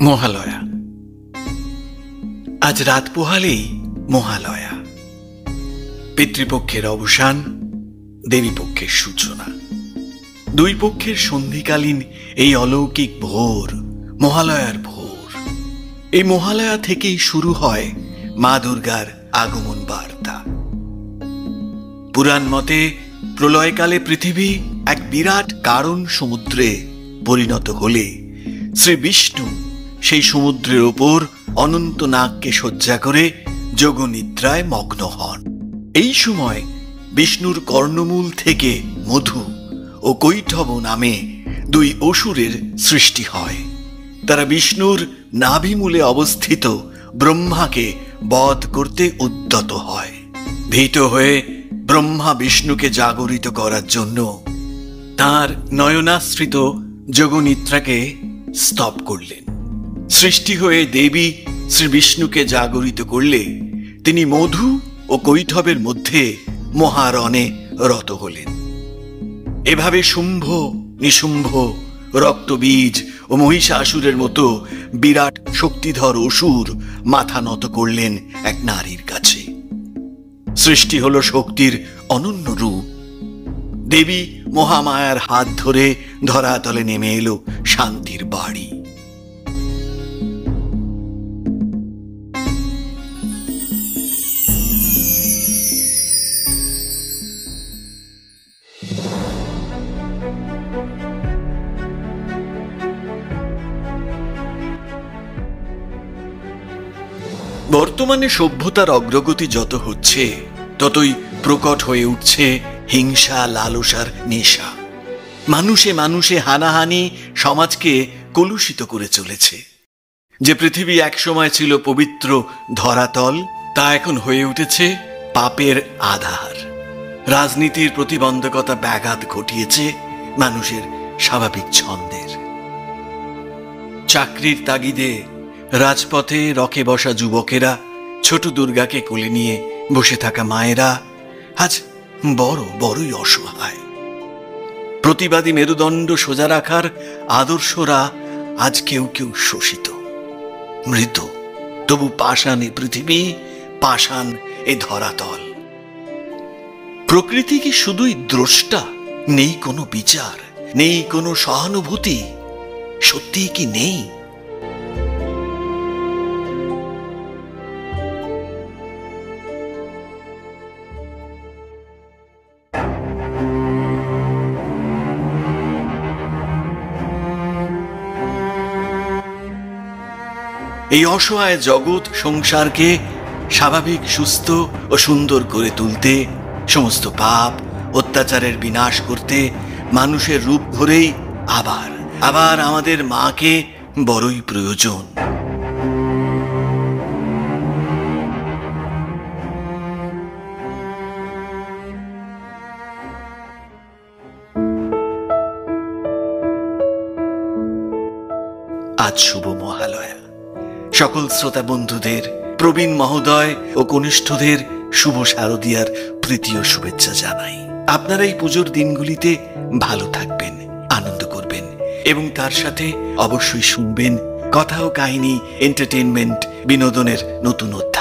মহালয়া। আজ রাত পোহালেই মহালয়া। পিতৃপক্ষের অবসান, দেবীপক্ষের সূচনা, দুই পক্ষের সন্ধিকালীন এই অলৌকিক ভোর, মহালয়ার ভোর। এই মহালয়া থেকেই শুরু হয় মা দুর্গার আগমন বার্তা। পুরাণ মতে প্রলয়কালে পৃথিবী এক বিরাট কারণ সমুদ্রে পরিণত হলে শ্রী বিষ্ণু সেই সমুদ্রের ওপর অনন্ত নাগকে শয্যা করে যোগনিদ্রায় মগ্ন হন। এই সময় বিষ্ণুর কর্ণমূল থেকে মধু ও কৈঠব নামে দুই অসুরের সৃষ্টি হয়। তারা বিষ্ণুর নাভিমূলে অবস্থিত ব্রহ্মাকে বধ করতে উদ্যত হয়। ভীত হয়ে ব্রহ্মা বিষ্ণুকে জাগরিত করার জন্য তাঁর নয়নাশ্রিত যোগনিদ্রাকে স্তব করলেন। সৃষ্টি হয়ে দেবী শ্রী বিষ্ণুকে জাগরিত করলে তিনি মধু ও কৈঠবের মধ্যে মহারণে রত হলেন। এভাবে শুম্ভ, নিশুম্ভ, রক্তবীজ ও মহিষাসুরের মতো বিরাট শক্তিধর অসুর মাথা নত করলেন এক নারীর কাছে। সৃষ্টি হল শক্তির অনন্য রূপ। দেবী মহামায়ার হাত ধরে ধরাতলে নেমে এলো শান্তির বাড়ি। বর্তমানে সভ্যতার অগ্রগতি যত হচ্ছে ততই প্রকট হয়ে উঠছে হিংসা, লালসার নেশা। মানুষে মানুষে হানাহানি সমাজকে কলুষিত করে চলেছে। যে পৃথিবী একসময় ছিল পবিত্র ধরাতল, তা এখন হয়ে উঠেছে পাপের আধার। রাজনীতির প্রতিবন্ধকতা ব্যাঘাত ঘটিয়েছে মানুষের স্বাভাবিক ছন্দের। চাকরির তাগিদে রাজপথে রকে বসা যুবকেরা, ছোট দুর্গাকে কোলে নিয়ে বসে থাকা মায়েরা আজ বড়ই অসহায়। প্রতিবাদী মেরুদণ্ড সোজা রাখার আদর্শরা আজ কেউ কেউ শোষিত, মৃত। তবু পাষাণ এ পৃথিবী, পাষাণ এ ধরাতল। প্রকৃতি কি শুধুই দ্রষ্টা? নেই কোনো বিচার, নেই কোনো সহানুভূতি? সত্যি কি নেই? এই অসহায় জগৎ সংসারকে স্বাভাবিক, সুস্থ ও সুন্দর করে তুলতে, সমস্ত পাপ অত্যাচারের বিনাশ করতে মানুষের রূপ ধরেই আবার আমাদের মাকে বড়ই প্রয়োজন। আজ শুভ মহালয়া। সকল শ্রোতা বন্ধুদের, প্রবীণ মহোদয় ও কনিষ্ঠদের শুভ শারদীয়ার প্রীতি ও শুভেচ্ছা জানাই। আপনারা এই পুজোর দিনগুলিতে ভালো থাকবেন, আনন্দ করবেন এবং তার সাথে অবশ্যই শুনবেন কথা ও কাহিনী, এন্টারটেইনমেন্ট, বিনোদনের নতুন অধ্যায়।